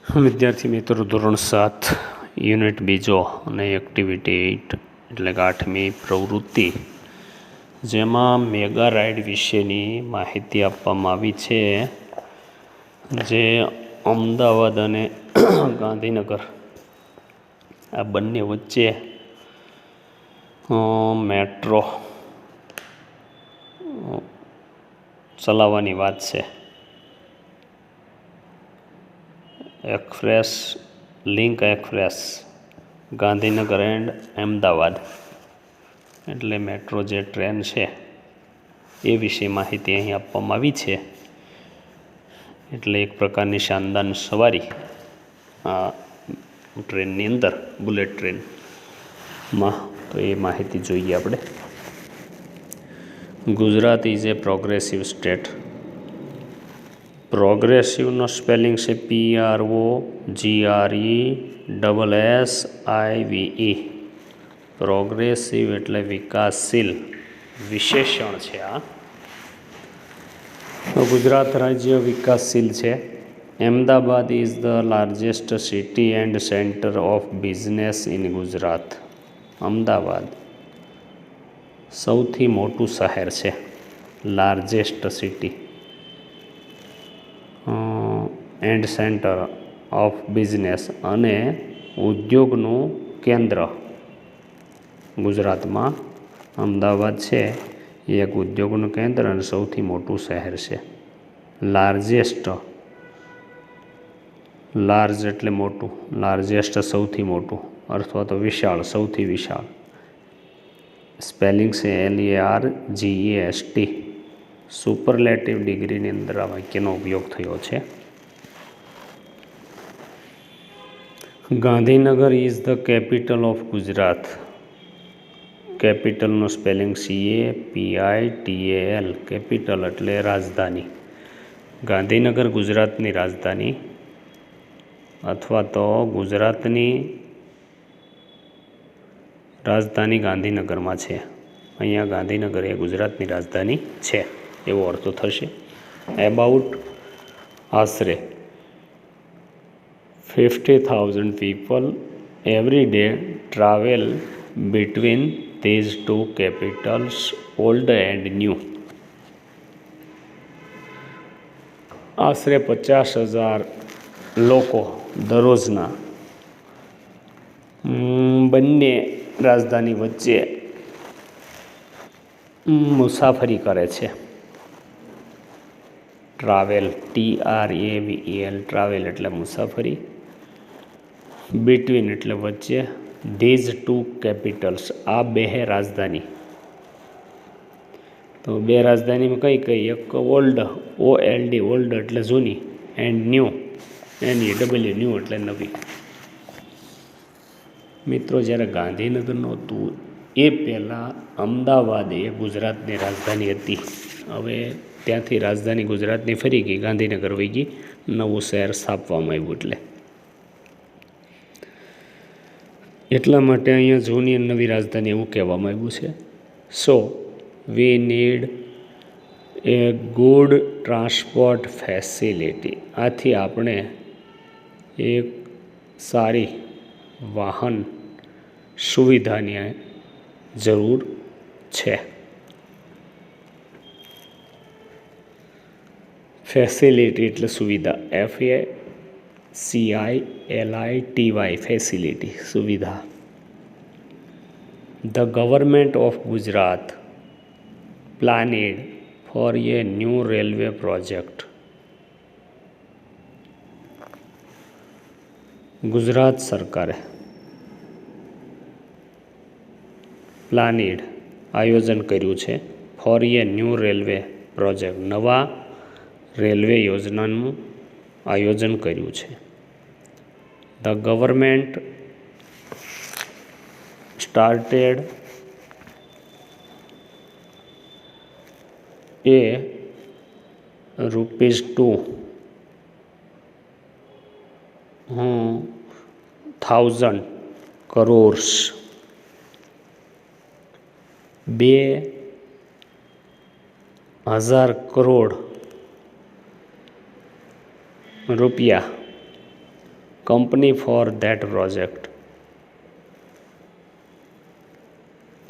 વિદ્યાર્થી મિત્રો, ધોરણ 7 યુનિટ બીજો અને એક્ટિવિટી 8 એટલે કે 8મી પ્રવૃત્તિ, જેમાં મેગા રાઇડ વિશેની માહિતી આપવામાં આવી છે, જે અમદાવાદ અને ગાંધીનગર આ બંને વચ્ચે મેટ્રો ચલાવવાની વાત છે. Express link express Gandhinagar and Ahmedabad એટલે મેટ્રો જે ટ્રેન છે એ વિશે માહિતી અહીં આપવામાં આવી છે. એટલે એક પ્રકારની શાનદાર સવારી આ ટ્રેનની અંદર, બુલેટ ટ્રેનમાં. તો એ માહિતી જોઈએ આપણે. Gujarat is a progressive state. પ્રોગ્રેસિવનો સ્પેલિંગ છે PROGRESSIVE. પ્રોગ્રેસિવ એટલે વિકાસશીલ, વિશેષણ છે આ. ગુજરાત રાજ્ય વિકાસશીલ છે. Ahmedabad is the largest city and centre of business in Gujarat. Ahmedabad સૌથી મોટું શહેર છે, largest city and centre of business અને ઉદ્યોગનું કેન્દ્ર ગુજરાતમાં અમદાવાદ છે. એ એક ઉદ્યોગનું કેન્દ્ર અને સૌથી મોટું શહેર છે. લાર્જેસ્ટ, લાર્જ એટલે મોટું, લાર્જેસ્ટ સૌથી મોટું અથવા તો વિશાળ, સૌથી વિશાળ. સ્પેલિંગ છે LARGEST. સુપરલેટિવ ડિગ્રીની અંદર આ વાક્યનો ઉપયોગ થયો છે. Gandhinagar is the capital of Gujarat. કેપિટલનું સ્પેલિંગ CAPITAL. કેપિટલ એટલે રાજધાની. ગાંધીનગર ગુજરાતની રાજધાની અથવા તો ગુજરાતની રાજધાની ગાંધીનગરમાં છે. અહીંયા ગાંધીનગર એ ગુજરાતની રાજધાની છે એવો અર્થ થશે. એબાઉટ આશરે 50,000 people every day travel between these two capitals, old and new. આશરે 50,000 લોકો દરરોજના બંને રાજધાની વચ્ચે મુસાફરી કરે છે. ટ્રાવેલ, TRAVEL, ટ્રાવેલ એટલે મુસાફરી. બિટવીન એટલે વચ્ચે. ધીઝ ટુ કેપિટલ્સ, આ બે રાજધાની. તો બે રાજધાનીમાં કઈ કઈ? એક ઓલ્ડ, OLD, ઓલ્ડ એટલે જૂની, એન્ડ ન્યૂ, NEW, ન્યૂ એટલે નવી. મિત્રો, જ્યારે ગાંધીનગરનું હતું એ પહેલાં અમદાવાદ એ ગુજરાતની રાજધાની હતી. હવે ત્યાંથી રાજધાની ગુજરાતની ફરી ગઈ, ગાંધીનગર વહી ગઈ, નવું શહેર સ્થાપવામાં આવ્યું. એટલા માટે અહીંયા જૂની અને નવી રાજધાની એવું કહેવામાં આવ્યું છે. So we need a good transport facility. આથી આપણે એક સારી વાહન સુવિધાની જરૂર છે. ફેસિલિટી એટલે સુવિધા, FACILITY, ફેસિલિટી, સુવિધા. The government of Gujarat planned for a new railway project. Gujarat સરકારે પ્લાનિડ આયોજન કર્યું છે, for a new railway project, નવા રેલવે યોજનાનું આયોજન કર્યું છે. The government started a ₹2,000 crores, 2,000 crore રૂપિયા company for that project.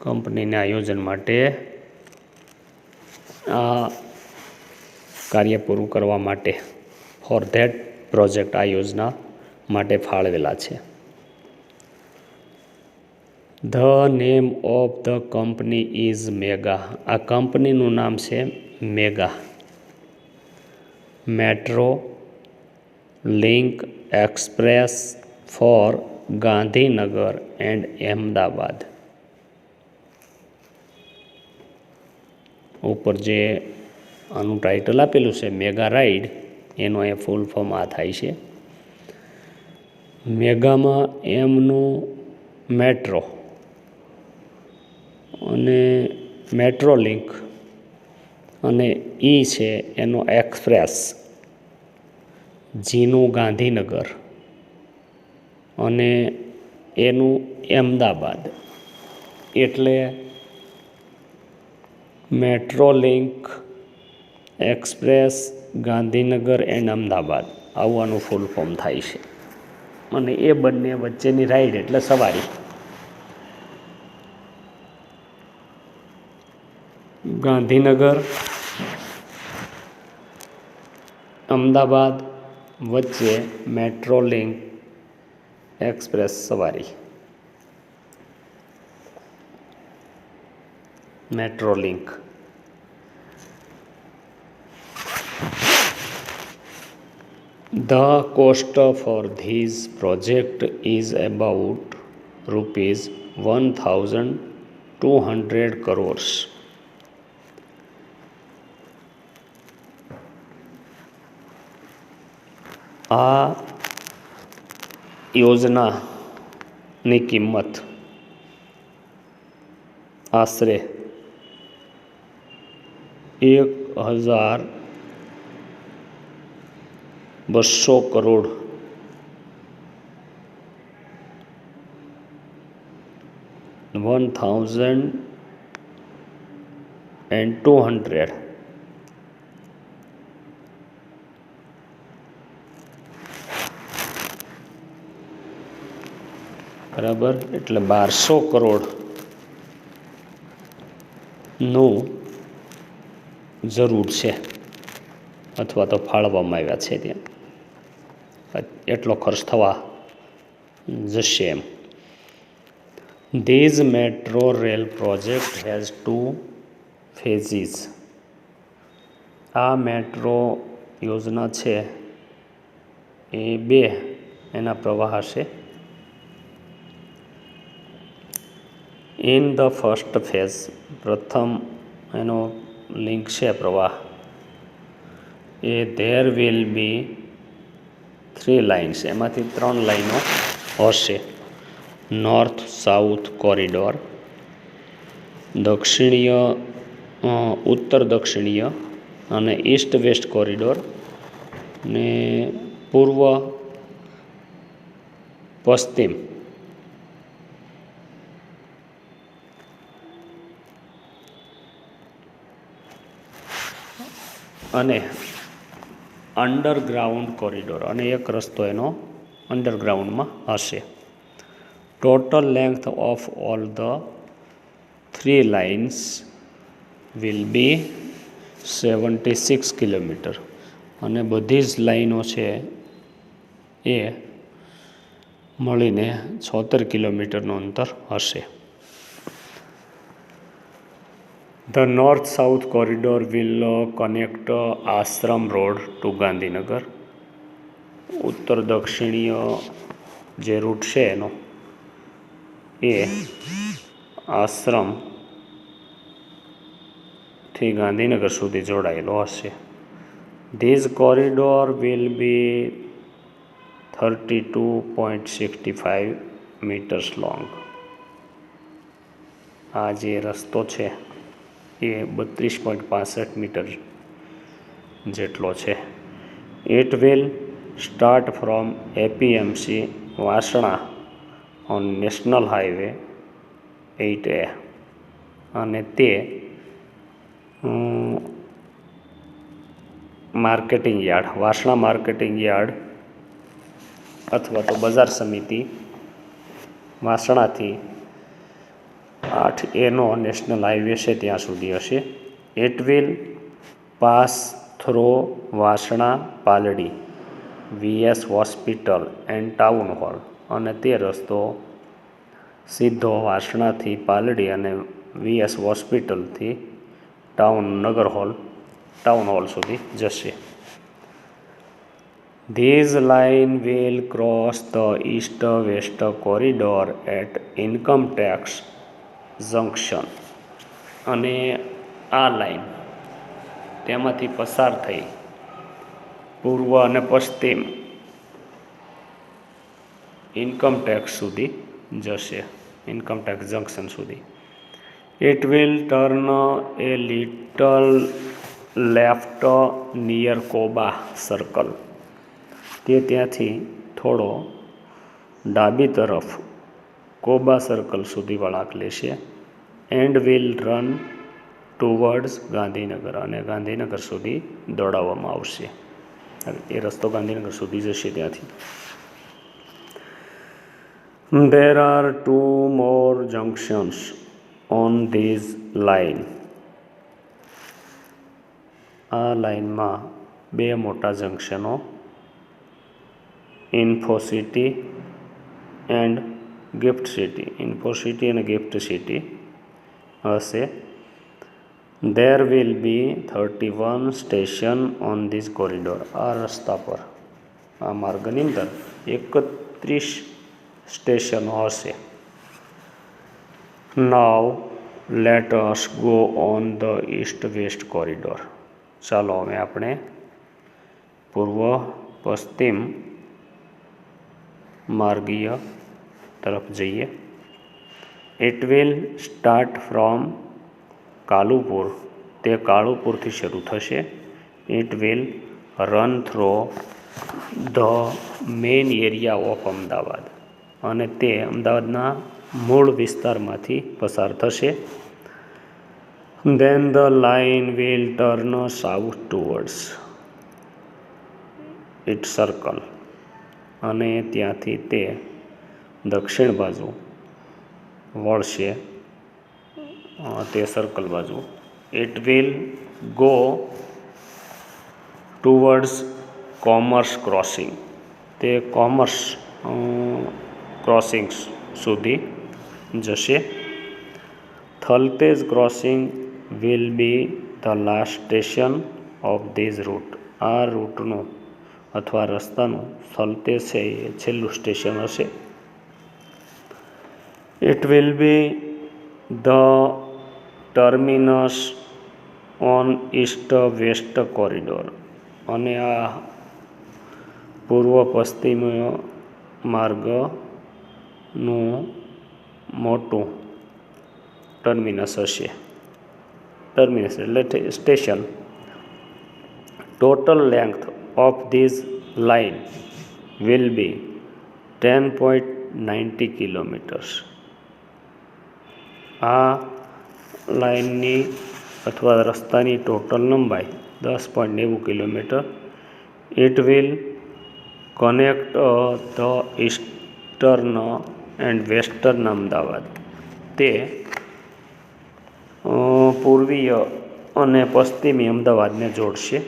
કંપનીના આયોજન માટે આ કાર્ય પૂરું કરવા માટે ફોર ધેટ પ્રોજેક્ટ આ યોજના માટે ફાળવેલા છે. The name of the company is Mega. આ કંપનીનું નામ છે Mega. Metro link express for Gandhinagar and Ahmedabad. ઉપર જે આનું ટાઇટલ આપેલું છે મેગા રાઇડ, એનો એ ફૂલ ફોર્મ આ થાય છે. મેગામાં એમનું મેટ્રો અને મેટ્રો લિંક અને ઈ છે એનો એક્સપ્રેસ, જીનું ગાંધીનગર અને એનું અમદાવાદ. એટલે metro link express Gandhinagar and Ahmedabad આવું આનું ફૂલ ફોર્મ થાય છે. અને એ બંને વચ્ચેની રાઈડ એટલે સવારી. ગાંધીનગર અમદાવાદ વચ્ચે મેટ્રો લિંક એક્સપ્રેસ સવારી. Metro link. The cost for this project is about ₹1,200 crores. આ યોજનાની કિંમત આશરે 1,200 કરોડ $1,200 બરાબર. એટલે 1200 કરોડનું જરૂર છે અથવા તો ફાળવવામાં આવ્યા છે ત્યાં, એટલો ખર્ચ થવા જશે એમ. These metro rail project has 2 phases. આ મેટ્રો યોજના છે એ 2 એના પ્રવાહ હશે. ઇન ધ ફર્સ્ટ ફેઝ, પ્રથમ એનો લિંક છે પ્રવાહ એ ધેર વિલ બી 3 લાઇન્સ, એમાંથી 3 લાઈનો હશે. નોર્થ સાઉથ કોરિડોર, દક્ષિણીય ઉત્તર દક્ષિણીય અને ઈસ્ટ વેસ્ટ કોરિડોર, ને પૂર્વ પશ્ચિમ. અને અંડરગ્રાઉન્ડ કોરિડોર, અને એક રસ્તો એનો અંડરગ્રાઉન્ડમાં હશે. Total length of all the 3 lines will be 76 kilometre. અને બધી જ લાઈનો છે એ મળીને 76 કિલોમીટરનું અંતર હશે. The north-south corridor will connect Ashram Road to Gandhinagar. ઉત્તર દક્ષિણીય જે રૂટ છે એનો એ આશ્રમથી ગાંધીનગર સુધી જોડાયેલો હશે. This corridor will be 32.65 meters long. આ જે રસ્તો છે એ 32.65 મીટર જેટલો છે. It will start from APMC Vasna on national highway 8A, અને તે marketing yard, Vasna marketing yard अथवा तो बजार समिति वासणाथी 8A नो नेशनल हाईवे है त्या सुधी हशे। It will pass through Vasna Paldi VS hospital and town hall अने ते रस्तो सीधो वासणा थी पालड़ी अने VS हॉस्पिटल थी टाउन हॉल सुधी जशे। These line will cross the east-west corridor at income tax junction અને આ લાઈન તેમાંથી પસાર થઈ પૂર્વ અને પશ્ચિમ ઇન્કમ ટેક્સ સુધી જશે, ઇન્કમ ટેક્સ જંકશન સુધી. It will turn a little left near Koba circle. તે ત્યાંથી થોડો ડાબી તરફ કોબા સર્કલ સુધી વળાંક લેશે. And will run towards Gandhinagar અને ગાંધીનગર સુધી દોડાવવામાં આવશે. એ રસ્તો ગાંધીનગર સુધી જશે ત્યાંથી. There are 2 more junctions on this line. આ લાઇનમાં 2 મોટા જંક્શનો ઇન્ફોસિટી એન્ડ ગિફ્ટ સિટી, ઇન્ફોસિટી અને ગિફ્ટ સિટી હશે. There will be 31 station on this corridor. આ રસ્તા પર, આ માર્ગની અંદર 31 સ્ટેશનો હશે. Now let us go on the east-west corridor. ચાલો હવે આપણે પૂર્વ પશ્ચિમ માર્ગીય તરફ જઈએ. It will start from Kalupur. તે કાલુપુરથી શરૂ થશે. It will run through the main area of Ahmedabad. અને તે અમદાવાદના મૂળ વિસ્તારમાંથી પસાર થશે. Then the line will turn south towards its circle. અને ત્યાંથી તે દક્ષિણ બાજુ વળશે, તે સર્કલ બાજુ. It will go towards commerce crossing. તે કોમર્સ ક્રોસિંગ સુધી જશે. Thaltej crossing will be the last station of this route. આ રૂટનું અથવા રસ્તાનું થલતેજ છે એ છેલ્લું સ્ટેશન હશે. It will be the terminus on east west corridor. અને આ પૂર્વ પશ્ચિમ માર્ગનું મોટું ટર્મિનસ હશે. ટર્મિનસ એટલે station. Total length of this line will be 10.90 kilometres. આ લાઇનની અથવા રસ્તાની ટોટલ લંબાઈ 10.90 kilometre. It will connect the eastern and western Ahmedabad. તે પૂર્વીય અને પશ્ચિમી અમદાવાદને જોડશે.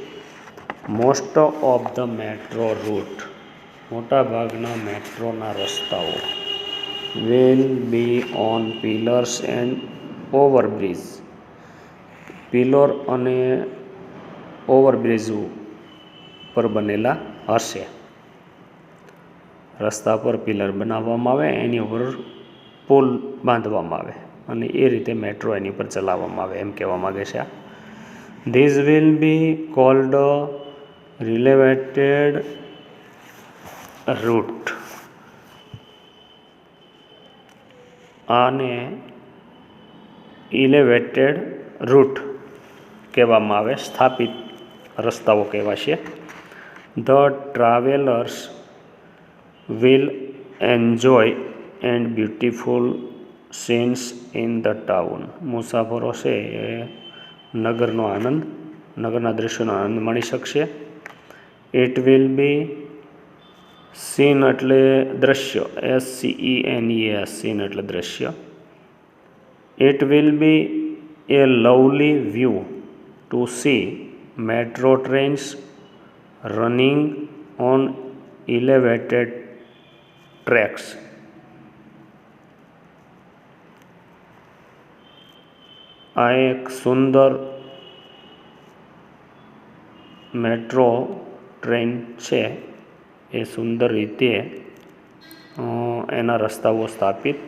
Most of the metro route. મોટાભાગના મેટ્રોના રસ્તાઓ will be on pillars and overbridge. Pillar અને ઓવરબ્રિજ પર બનેલા હશે. રસ્તા પર પિલર બનાવવામાં આવે, એની ઉપર પુલ બાંધવામાં આવે અને એ રીતે મેટ્રો એની પર ચલાવવામાં આવે, એમ કહેવા માગે છે. This will be called elevated route. આને ઇલેવેટેડ રૂટ કહેવામાં આવે, સ્થાપિત રસ્તાઓ કહેવાશે. The travellers will enjoy and beautiful scenes in the town. મુસાફરો છે એ નગરનો આનંદ, નગરના દૃશ્યોનો આનંદ માણી શકશે. ઇટ વિલ બી સીન એટલે દ્રશ્ય, SCENES, સીન એટલે દ્રશ્ય. It will be A lovely view to C metro trains running on elevated tracks. આ એક સુંદર મેટ્રો ટ્રેન છે, એ સુંદર રીતે એના રસ્તાઓ સ્થાપિત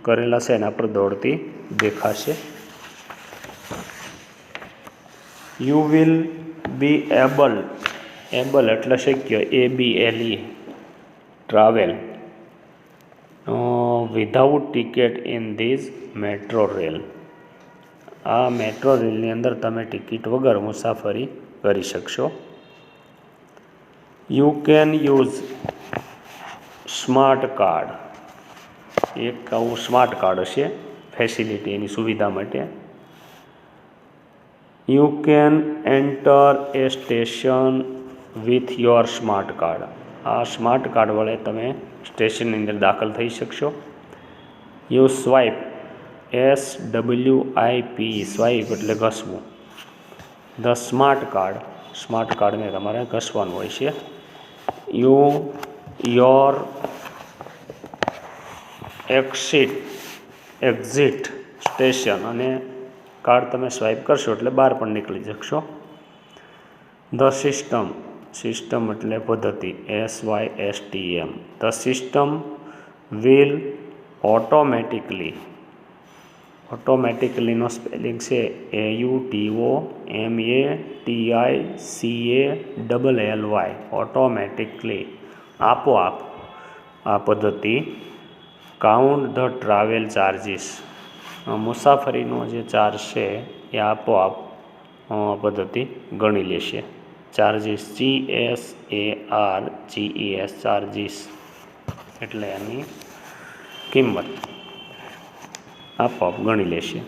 કરેલા છે, એના પર દોડતી દેખાશે. યુ વિલ બી એબલ એટલે શક્ય, ABLE, travel without ticket in these metro rail. આ મેટ્રો રેલની અંદર તમે ટિકિટ વગર મુસાફરી કરી શકશો. You can use smart card, એક આવું સ્માર્ટ કાર્ડ હશે ફેસિલિટી, એની સુવિધા માટે. You can enter a station with your smart card. આ સ્માર્ટ કાર્ડ વડે તમે સ્ટેશનની અંદર દાખલ થઈ શકશો. યુ સ્વાઇપ, SWIP, સ્વાઇપ એટલે ઘસવું. ધ સ્માર્ટ કાર્ડને તમારે ઘસવાનું હોય છે. યોર એક્ઝિટ સ્ટેશન, અને કાર્ડ તમે સ્વાઇપ કરશો એટલે બહાર પણ નીકળી શકશો. ધ સિસ્ટમ એટલે પદ્ધતિ, SYSTM. ધ સિસ્ટમ વિલ ઓટોમેટિકલીનો સ્પેલિંગ છે AUTOMATICALLY, ઓટોમેટિકલી, આપોઆપ. આ પદ્ધતિ કાઉન્ટ ધ ટ્રાવેલ ચાર્જીસ, મુસાફરીનો જે ચાર્જ છે એ આપોઆપ પદ્ધતિ ગણી લેશે. ચાર્જીસ, CHARGES, ચાર્જીસ એટલે એની કિંમત આપોઆપ ગણી લેશે.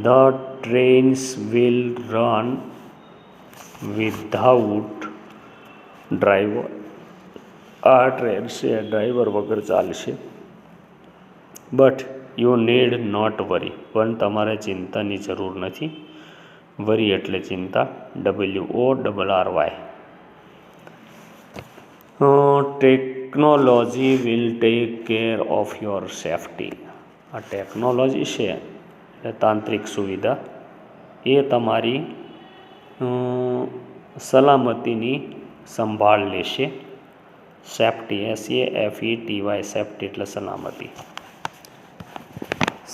The trains will run without driver. આ ટ્રેન છે ડ્રાઈવર વગર ચાલશે. બટ યુ નીડ નોટ વરી, પણ તમારે ચિંતાની જરૂર નથી. વરી એટલે ચિંતા, WORRY. Technology will take care of your safety. આ ટેકનોલોજી છે એટલે તાંત્રિક સુવિધા, એ તમારી સલામતીની સંભાળ લેશે. સેફ્ટી, SAFETY, સેફ્ટી એટલે સલામતી.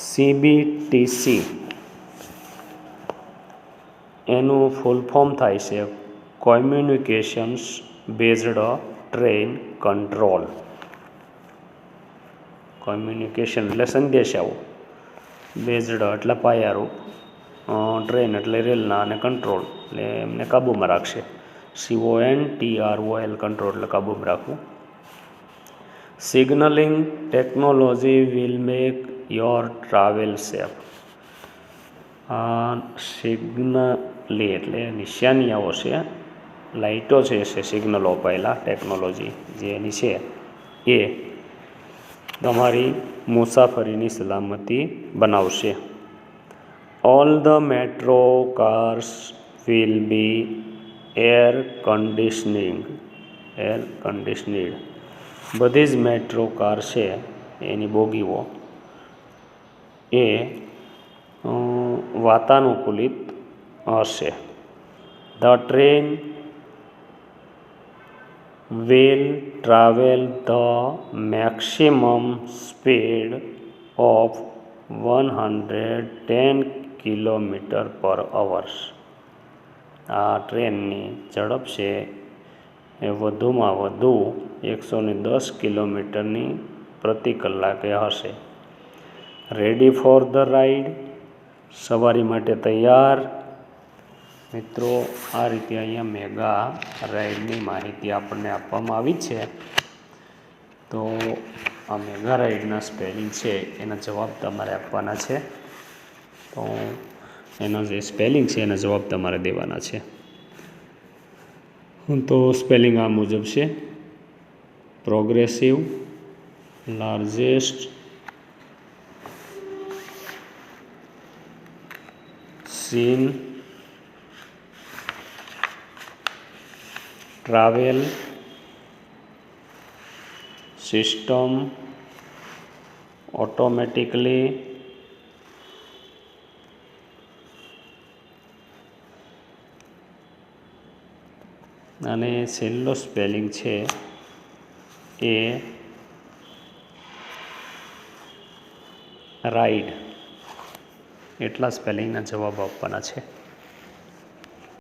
CBTC એનું ફૂલ ફોર્મ થાય છે communications based train control. Communication એટલે સંદેશાઓ, બેઝડ એટલે પાયારૂપ, ટ્રેન એટલે રેલના, અને કંટ્રોલ એટલે એમને કાબૂમાં રાખશે. CONTROL, કંટ્રોલ એટલે કાબૂમાં રાખવું. Signalling technology will make your travel safe. Signal એટલે નિશાનિયાઓ છે, લાઇટો છે, સિગ્નલો અપાયેલા, ટેકનોલોજી જે એની છે એ તમારી મુસાફરીની સલામતી બનાવશે. All the metro cars will be air conditioned. બધી જ મેટ્રો કાર છે એની બોગીઓ એ વાતાનુકૂલિત હશે. The train will travel the maximum speed of 110 km/h. આ ટ્રેનની ઝડપ છે એ વધુમાં વધુ 110 કિલોમીટરની પ્રતિ કલાકે હશે. રેડી ફોર ધ રાઈડ, સવારી માટે તૈયાર. મિત્રો, આ રીતે અહીંયા મેગા રાઈડની માહિતી આપણને આપવામાં આવી છે. તો આ મેગા રાઈડના સ્પેલિંગ છે એના જવાબ તમારે આપવાના છે. તો એનો જે સ્પેલિંગ છે એના જવાબ તમારે દેવાના છે. તો સ્પેલિંગ આ મુજબ છે: progressive, largest, scene, travel, system, automatically, અને છેલ્લો સ્પેલિંગ છે એ રાઈડ. એટલા સ્પેલિંગના જવાબ આપવાના છે.